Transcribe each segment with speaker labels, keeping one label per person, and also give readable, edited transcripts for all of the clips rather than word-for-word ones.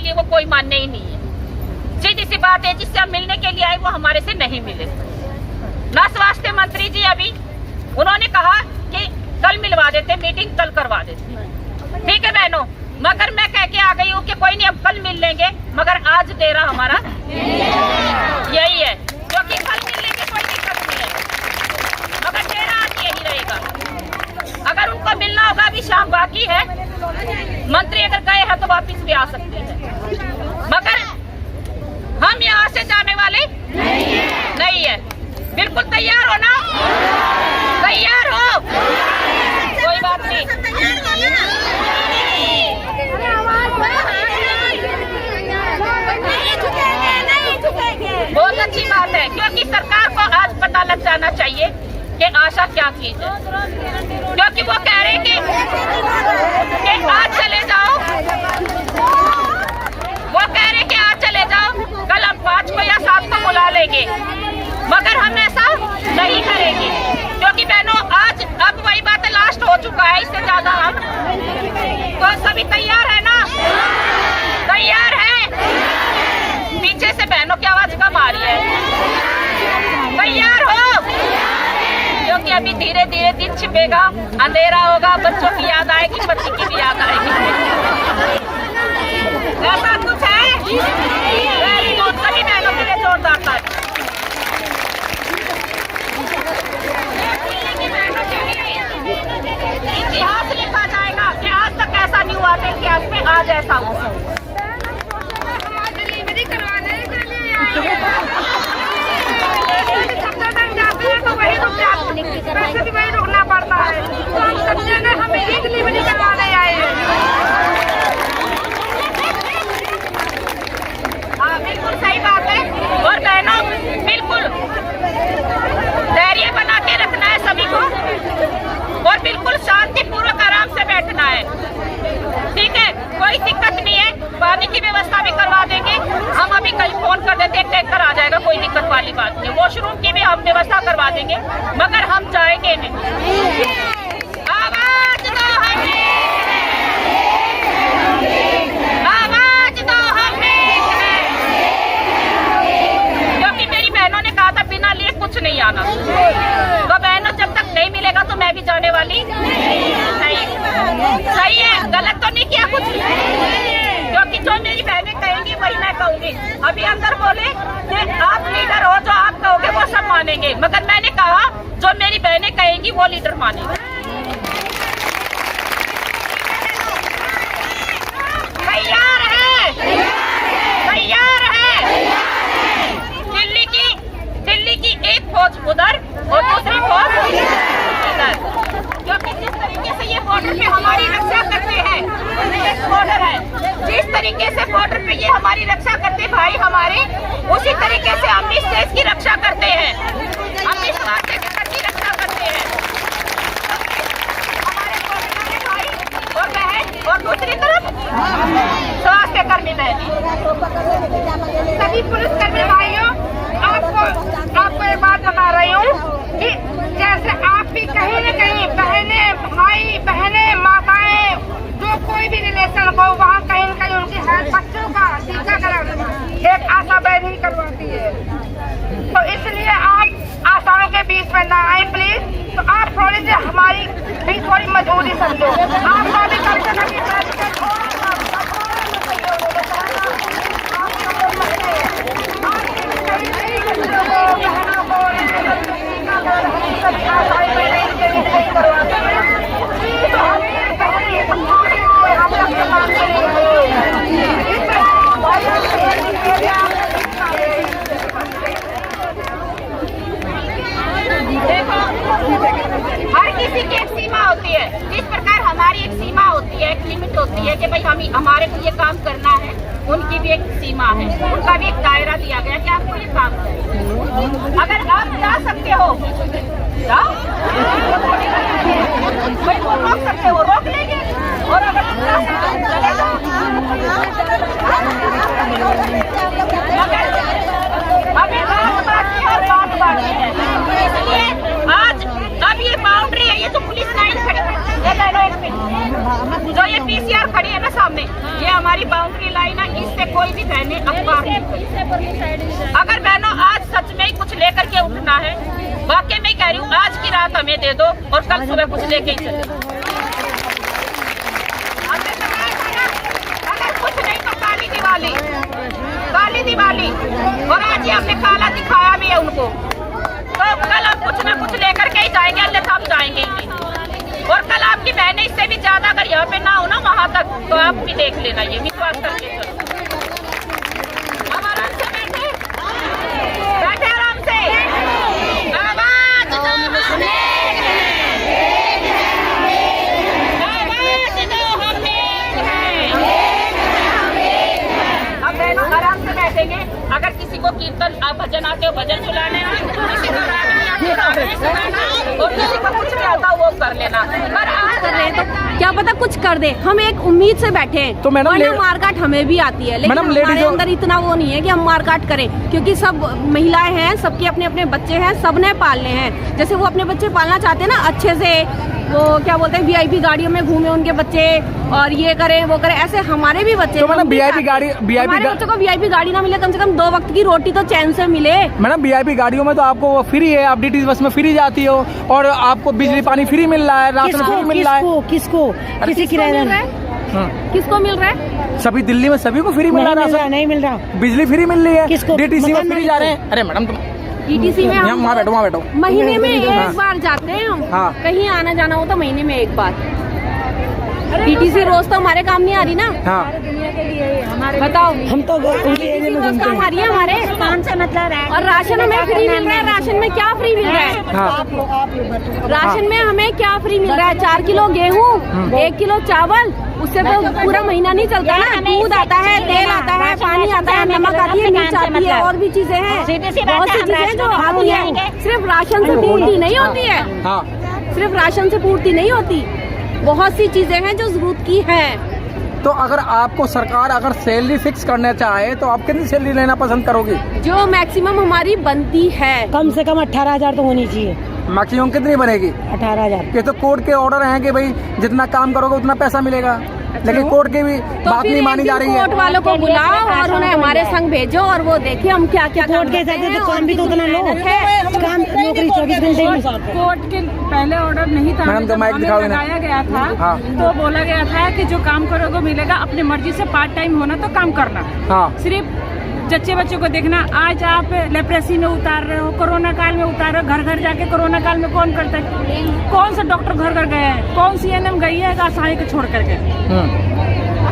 Speaker 1: लिए वो कोई मान्य ही नहीं है। सीधी सी बात है, जिससे हम मिलने के लिए आए वो हमारे से नहीं मिले। ना स्वास्थ्य मंत्री जी अभी उन्होंने कहा कि कल मिलवा देते, मीटिंग कल करवा देते। ठीक है बहनों, मगर मैं कह के आ गई हूँ कि कोई नहीं, अब कल मिल लेंगे, मगर आज देरा हमारा यही है, क्योंकि कल मिल लेंगे कोई दिक्कत नहीं है, मगर देरा आज यही रहेगा। अगर उनको मिलना होगा, अभी शाम बाकी है, मंत्री अगर गए हैं तो वापिस भी आ सकते हैं, मगर हम यहाँ से जाने वाले नहीं है। बिल्कुल तैयार हो ना? तैयार हो? कोई बात नहीं, बहुत अच्छी बात है, क्योंकि सरकार को आज पता लग जाना चाहिए कि आशा क्या चीज है। क्योंकि वो कह रहे कि आज चले जाओ, वो कह रहे कि आज चले जाओ, कल हम 5 को या 7 को बुला लेंगे, मगर हम ऐसा नहीं करेंगे। क्योंकि बहनों आज अब वही बात लास्ट हो चुका है, इससे ज्यादा हम तो सभी तैयार है ना? तैयार है? पीछे से बहनों की आवाज कम आ रही है। तैयार हो? क्योंकि अभी धीरे धीरे दिन छिपेगा, अंधेरा होगा, बच्चों की याद आएगी, पति की भी याद आएगी। ऐसा कुछ है? वेरी गुड, सभी बहनों के लिए जोरदार ताली। इतिहास लिखा जाएगा कि आज तक ऐसा नहीं हुआ था, इतिहास में आज ऐसा हुआ। डिलीवरी करवाने के लिए तो वही वैसे भी वही रुकना पड़ता है, तो हम समझे कि हमें ही डिलीवरी करवाने आए हैं। हाँ बिल्कुल सही बात है। और बहनों बिल्कुल धैर्य बना के रखना है सभी को, और बिल्कुल शांतिपूर्वक आराम से बैठना है। ठीक है, कोई दिक्कत नहीं है, पानी की व्यवस्था भी करवा देंगे हम। अभी कल फोन कर देते, टैंकर आ जाएगा, कोई दिक्कत वाली बात नहीं। वॉशरूम की भी हम व्यवस्था करवा देंगे, मगर हम जाएंगे नहीं। आवाज दो हमें, आवाज दो हमें, क्योंकि मेरी बहनों ने कहा था बिना लिए कुछ नहीं आना। तो बहनों जब तक नहीं मिलेगा तो मैं भी जाने वाली नहीं। सही है, गलत तो नहीं किया कुछ, क्योंकि जो मेरी बहनें कहेंगी वही मैं कहूंगी। अभी अंदर बोले कि आप लीडर हो, जो आप कहोगे वो सब मानेंगे, मगर मैंने कहा जो मेरी बहनें कहेंगी वो लीडर मानेंगे। तैयार है? तैयार है? दिल्ली की एक फौज उधर और दूसरी फौज इधर, क्योंकि जिस तरीके से ये बॉर्डर पे हमारी रक्षा करते हैं, बॉर्डर है, जिस तरीके से बॉर्डर पे ये हमारी रक्षा करते भाई हमारे, उसी तरीके से हम इस देश की रक्षा करते हैं, हम इस राष्ट्र की रक्षा करते हैं। हमारे भाई और बहन, और दूसरी तरफ स्वास्थ्य कर्मी बहन, सभी पुलिसकर्मी भाइयों, आपको एक बात बता रही हूँ कि जैसे आप भी कहीं न कहीं भाई बहनें माताएं, जो कोई भी रिलेशन हो, वहाँ कहीं न कहीं उनकी हेल्थ, बच्चों का टीकाकरण एक आशा बहन ही करवाती है। तो इसलिए आप आशाओं के बीच में ना आए प्लीज। तो आप थोड़ी सी हमारी भी थोड़ी मजबूरी समझो। आप भी हर किसी की एक सीमा होती है, जिस प्रकार हमारी एक सीमा होती है, एक लिमिट होती है कि भाई हमारे को ये काम करना है, उनकी भी एक सीमा है, उनका भी एक दायरा दिया गया कि आपको ये काम करना। अगर आप जा सकते हो जाओ, कोई को रोक सकते हो रोक लेंगे, और अगर जा सकते हो चले जाओ। मगर हमें बात बात की और बात बाकी है, इसलिए आज अब ये बाउंड्री है, ये तो पुलिस लाइन खड़ी है। ये बहनों एक मिनट, जो ये पीसीआर खड़ी है ना सामने, ये हमारी बाउंड्री लाइन है, इससे कोई भी बहनें अखबार नहीं। अगर बहनों आज सच में ही कुछ लेकर के उठना है, वाकई में कह रही हूँ, आज की रात हमें दे दो और कल सुबह कुछ लेके ही चले। अगर कुछ नहीं तो काली दिवाली, काली दिवाली। और आज ये हमने काला दिखाया भी है उनको, तो कल हम कुछ न कुछ लेकर के ही जाएंगे, अन्यथा हम जाएंगे ही नहीं। और कल आपकी बहनें इससे भी ज्यादा अगर यहाँ पे ना हो ना वहाँ तक, तो आप भी देख लेना, ये विश्वास करके चलो। अब आराम से बैठे, बैठे आराम से। आवाज दो हम एक हैं, आवाज दो हम एक हैं। अब बहनों आराम से बैठेंगे। अगर किसी को कीर्तन आप भजन आते हो भजन सुनाने, किसी को राग नहीं आते राग सुनाना, और किसी को कुछ नहीं आता वो कर लेना। पर आज
Speaker 2: कर रहे हैं तो क्या पता कुछ कर दे, हम एक उम्मीद से बैठे हैं।
Speaker 3: तो मैडम
Speaker 2: मारकाट हमें भी आती है, लेकिन हमारे अंदर इतना वो नहीं है कि हम मारकाट करें, क्योंकि सब महिलाएं हैं, सबके अपने अपने बच्चे हैं, सबने पालने हैं। जैसे वो अपने बच्चे पालना चाहते हैं ना अच्छे से, वो क्या बोलते हैं वीआईपी गाड़ियों में घूमे उनके बच्चे और ये करें वो करें, ऐसे हमारे भी बच्चे।
Speaker 3: तो मैडम वीआईपी गाड़ी,
Speaker 2: हमारे बच्चों को वीआईपी गाड़ी ना मिले, कम से कम 2 वक्त की रोटी तो चैन से मिले।
Speaker 3: मैडम वीआईपी गाड़ियों में तो आपको वो फ्री है, आप डीटी बस में फ्री जाती हो और आपको बिजली पानी फ्री मिल रहा है, राशन फ्री मिल रहा है।
Speaker 2: किसको किसी किराया किसको मिल रहा है?
Speaker 3: सभी दिल्ली में सभी को फ्री मिल रहा है,
Speaker 2: नहीं मिल रहा,
Speaker 3: बिजली फ्री मिल रही है, डीटीसी में फ्री जा रहे हैं। अरे मैडम तुम
Speaker 2: ईटीसी में
Speaker 3: वहाँ बैठो
Speaker 2: महीने में एक बार जाते हैं हम।
Speaker 3: हाँ।
Speaker 2: कहीं आना जाना हो तो महीने में एक बार। ईटीसी रोज तो हमारे काम नहीं आ रही ना।
Speaker 3: हाँ।
Speaker 2: बताओ, हम तो रोज काम आ रही है हमारे काम से मतलब। और राशन हमें फ्री मिल रहा है, राशन में क्या फ्री मिल रहा है?
Speaker 3: हाँ।
Speaker 2: राशन में हमें क्या फ्री मिल रहा है? 4 किलो गेहूँ, 1 किलो चावल, उससे तो पूरा महीना नहीं चलता ना। दूध आता है, तेल आता है, पानी आता है, नमक आती है, मिर्च आती है, और भी चीजें हैं, बहुत सी चीजें जो आती है। सिर्फ राशन से पूर्ति नहीं होती है, सिर्फ राशन से पूर्ति नहीं होती, बहुत सी चीजें हैं जो जरूरत की है।
Speaker 3: तो अगर आपको सरकार अगर सैलरी फिक्स करना चाहे तो आप कितनी सैलरी लेना पसंद करोगी?
Speaker 2: जो मैक्सिमम हमारी बनती है,
Speaker 4: कम से कम 18,000 तो होनी चाहिए।
Speaker 3: मैक्सिमम कितनी बनेगी?
Speaker 4: 18,000।
Speaker 3: ये तो कोर्ट के ऑर्डर हैं कि भाई जितना काम करोगे उतना पैसा मिलेगा, लेकिन कोर्ट की भी
Speaker 2: तो
Speaker 3: बात नहीं मानी जा रही है।
Speaker 2: कोर्ट वालों को बुलाओ और उन्हें हमारे संग भेजो और वो देखिए हम क्या क्या
Speaker 4: कोर्ट के हिसाब से तो काम भी तो उतना लो, काम नौकरी 24 घंटे में।
Speaker 5: कोर्ट के पहले ऑर्डर नहीं था,
Speaker 3: मैडम तो माइक दिखाओ ना।
Speaker 5: लगाया गया था।
Speaker 3: हाँ।
Speaker 5: तो बोला गया था कि जो काम करोगे मिलेगा, अपनी मर्जी से पार्ट टाइम होना तो काम करना।
Speaker 3: हाँ।
Speaker 5: सिर्फ जच्चे बच्चों को देखना। आज आप लेप्रेसी में उतार रहे हो, कोरोना काल में उतार रहे हो, घर घर जाके कोरोना काल में कौन करता है? कौन सा डॉक्टर घर घर गया है? कौन सी एनएम गई है आसानी को छोड़ करके?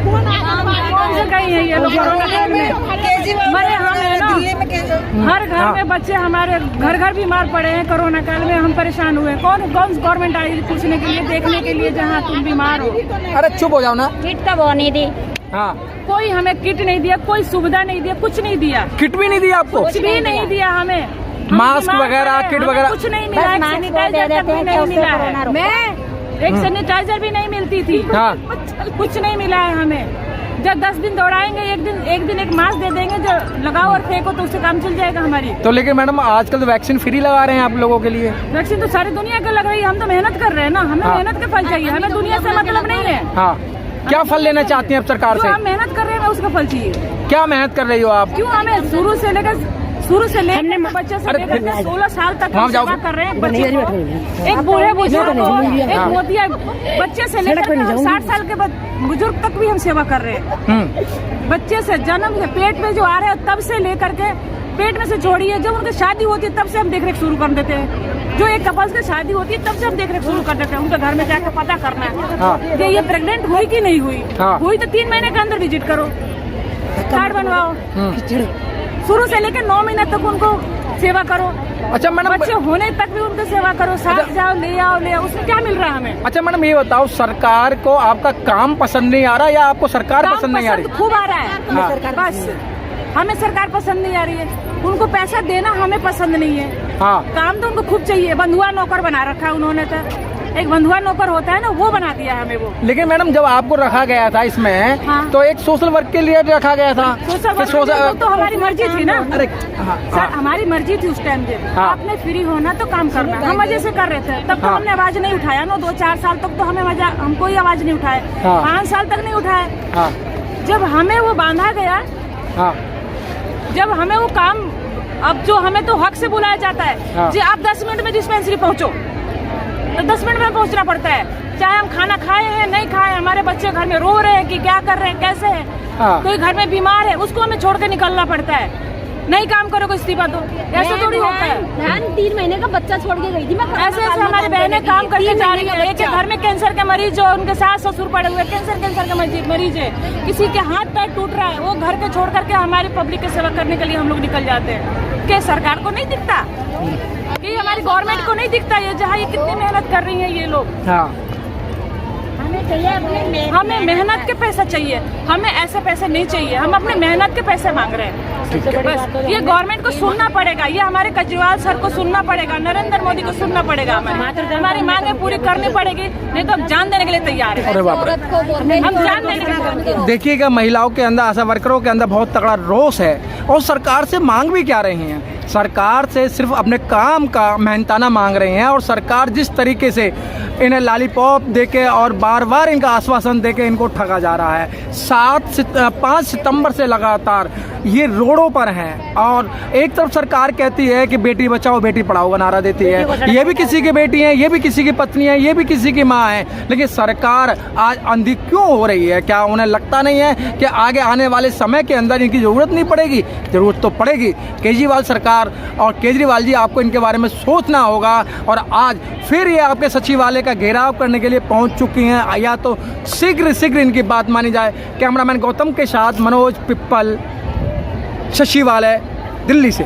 Speaker 5: कौन से गई है ये लोग कोरोना काल में? मरे हम है ना, हर घर में बच्चे हमारे घर घर बीमार पड़े हैं। कोरोना काल में हम परेशान हुए। कौन गवर्नमेंट आई पूछने के लिए, देखने के लिए जहाँ तुम बीमार हो?
Speaker 3: अरे चुप हो जाओ ना।
Speaker 2: किट कब होनी थी?
Speaker 3: हाँ।
Speaker 5: कोई हमें किट नहीं दिया, कोई सुविधा नहीं दिया, कुछ नहीं दिया,
Speaker 3: किट भी नहीं दिया आपको?
Speaker 5: कुछ भी नहीं दिया हमें।
Speaker 3: मास्क वगैरह, किट वगैरह
Speaker 5: कुछ नहीं मिला, एक सैनिटाइजर तक भी नहीं मिला है। मैं एक सैनिटाइजर भी नहीं मिलती थी।
Speaker 3: हाँ।
Speaker 5: कुछ नहीं मिला है हमें। जब 10 दिन दौड़ाएंगे, एक दिन एक मास्क दे देंगे, जो लगाओ और फेंको तो उससे काम चल जाएगा हमारी।
Speaker 3: तो लेकिन मैडम आजकल तो वैक्सीन फ्री लगा रहे हैं आप लोगों के लिए।
Speaker 5: वैक्सीन तो सारी दुनिया को लग रही है, हम तो मेहनत कर रहे हैं ना, हमें मेहनत का फल चाहिए, हमें दुनिया से मतलब नहीं है।
Speaker 3: हाँ। क्या फल लेना चाहती हैं आप सरकार से?
Speaker 5: हम मेहनत कर रहे हैं, उसका फल चाहिए।
Speaker 3: क्या मेहनत कर रही हो आप?
Speaker 5: क्यों हमें शुरू से लेकर बच्चे से लेकर 16 साल तक हम सेवा कर रहे हैं। बच्चे को, एक बूढ़े बुजुर्ग को, एक मोतिया बच्चे से लेकर 60 साल के बुजुर्ग तक भी हम सेवा कर रहे हैं। बच्चे से जन्म से पेट में जो आ रहे हैं तब से लेकर के, पेट में से छोड़िए, जब उनकी शादी होती है तब से हम देखरेख शुरू कर देते हैं। जो एक कपल्स की शादी होती है तब से हम देखरेख शुरू कर देते हैं। उनके घर में जाकर पता करना है कि ये प्रेग्नेंट हुई कि नहीं हुई। हुई तो 3 महीने के अंदर विजिट करो, कार्ड बनवाओ। शुरू से लेकर 9 महीने तक उनको सेवा करो।
Speaker 3: अच्छा मैडम,
Speaker 5: बच्चे होने तक भी उनको सेवा करो, साथ जाओ, ले आओ, उसमें क्या मिल रहा है हमें?
Speaker 3: अच्छा मैडम ये बताओ, सरकार को आपका काम पसंद नहीं आ रहा या आपको सरकार पसंद नहीं आ रही?
Speaker 5: खूब आ रहा है।
Speaker 3: हाँ।
Speaker 5: बस हमें सरकार पसंद नहीं आ रही है, उनको पैसा देना हमें पसंद नहीं है।
Speaker 3: हाँ।
Speaker 5: काम तो उनको खूब चाहिए। बंधुआ नौकर बना रखा है उन्होंने तो। एक बंधुआ नौकर होता है ना, वो बना दिया है हमें वो।
Speaker 3: लेकिन मैडम जब आपको रखा गया था इसमें,
Speaker 5: हाँ।
Speaker 3: तो एक सोशल वर्क के लिए रखा गया था।
Speaker 5: सोशल तो हमारी मर्जी थी ना।
Speaker 3: अरे हाँ,
Speaker 5: सर हमारी मर्जी थी उस टाइम पे,
Speaker 3: हाँ।
Speaker 5: आपने फ्री होना तो काम करना, हम मजे से कर रहे थे। तब तो
Speaker 3: हाँ।
Speaker 5: हमने आवाज नहीं उठाया ना, 2-4 साल तक तो हमें हम कोई आवाज नहीं उठाए,
Speaker 3: हाँ।
Speaker 5: 5 साल तक नहीं उठाए।
Speaker 3: हाँ
Speaker 5: जब हमें वो बांधा गया,
Speaker 3: हाँ
Speaker 5: जब हमें वो काम, अब जो हमें तो हक से बुलाया जाता है,
Speaker 3: हाँ।
Speaker 5: जी आप 10 मिनट में डिस्पेंसरी पहुँचो, तो 10 मिनट में पहुँचना पड़ता है। चाहे हम खाना खाए हैं नहीं खाए, हमारे बच्चे घर में रो रहे हैं कि क्या कर रहे हैं, कैसे है,
Speaker 3: हाँ।
Speaker 5: कोई घर में बीमार है, उसको हमें छोड़ के निकलना पड़ता है। नहीं काम करोगे इस्तीफा दो, ऐसे थोड़ी होता है।
Speaker 2: बहन 3 महीने का बच्चा छोड़ के गई थी मैं।
Speaker 5: ऐसे ऐसे हमारी बहनें काम करके जा रही है। एक घर में कैंसर के मरीज जो उनके सास ससुर पड़े हुए कैंसर के मरीज है, किसी के हाथ पैर टूट रहा है, वो घर के छोड़ करके हमारी पब्लिक की सेवा करने के लिए हम लोग निकल जाते हैं। क्या सरकार को नहीं दिखता, कि हमारी गवर्नमेंट को नहीं दिखता ये जहाँ ये कितनी मेहनत कर रही है ये लोग।
Speaker 3: हाँ
Speaker 5: हमें मेहनत के पैसा चाहिए, हमें ऐसे पैसे नहीं चाहिए, हम अपने मेहनत के पैसे मांग रहे हैं। बस ये गवर्नमेंट को सुनना पड़ेगा, ये हमारे केजरीवाल सर को सुनना पड़ेगा, नरेंद्र मोदी को सुनना पड़ेगा, हमारी मांगे पूरी करनी पड़ेगी, नहीं तो हम जान देने के लिए तैयार है।
Speaker 3: अरे बाप रे।
Speaker 5: हम जान देने के लिए।
Speaker 3: देखिएगा महिलाओं के अंदर, आशा वर्करों के अंदर बहुत तगड़ा रोष है, और सरकार से मांग भी क्या रही हैं? सरकार से सिर्फ अपने काम का मेहनताना मांग रही हैं, और सरकार जिस तरीके से इन्हें लॉलीपॉप देके और बार बार इनका आश्वासन देके इनको ठगा जा रहा है। 5 सितंबर से लगातार ये रोडों पर हैं, और एक तरफ सरकार कहती है कि बेटी बचाओ बेटी पढ़ाओ का नारा देती है, ये भी किसी की बेटी है, ये भी किसी की पत्नी है, ये भी किसी की माँ है, लेकिन सरकार आज अंधी क्यों हो रही है? क्या उन्हें लगता नहीं है कि आगे आने वाले समय के अंदर इनकी ज़रूरत नहीं पड़ेगी? ज़रूरत तो पड़ेगी। केजरीवाल सरकार और केजरीवाल जी, आपको इनके बारे में सोचना होगा, और आज फिर ये आपके सचिवालय का घेराव करने के लिए पहुंच चुकी हैं, या तो शीघ्र इनकी बात मानी जाए। कैमरामैन गौतम के साथ मनोज पिप्पल, सचिवालय, दिल्ली से।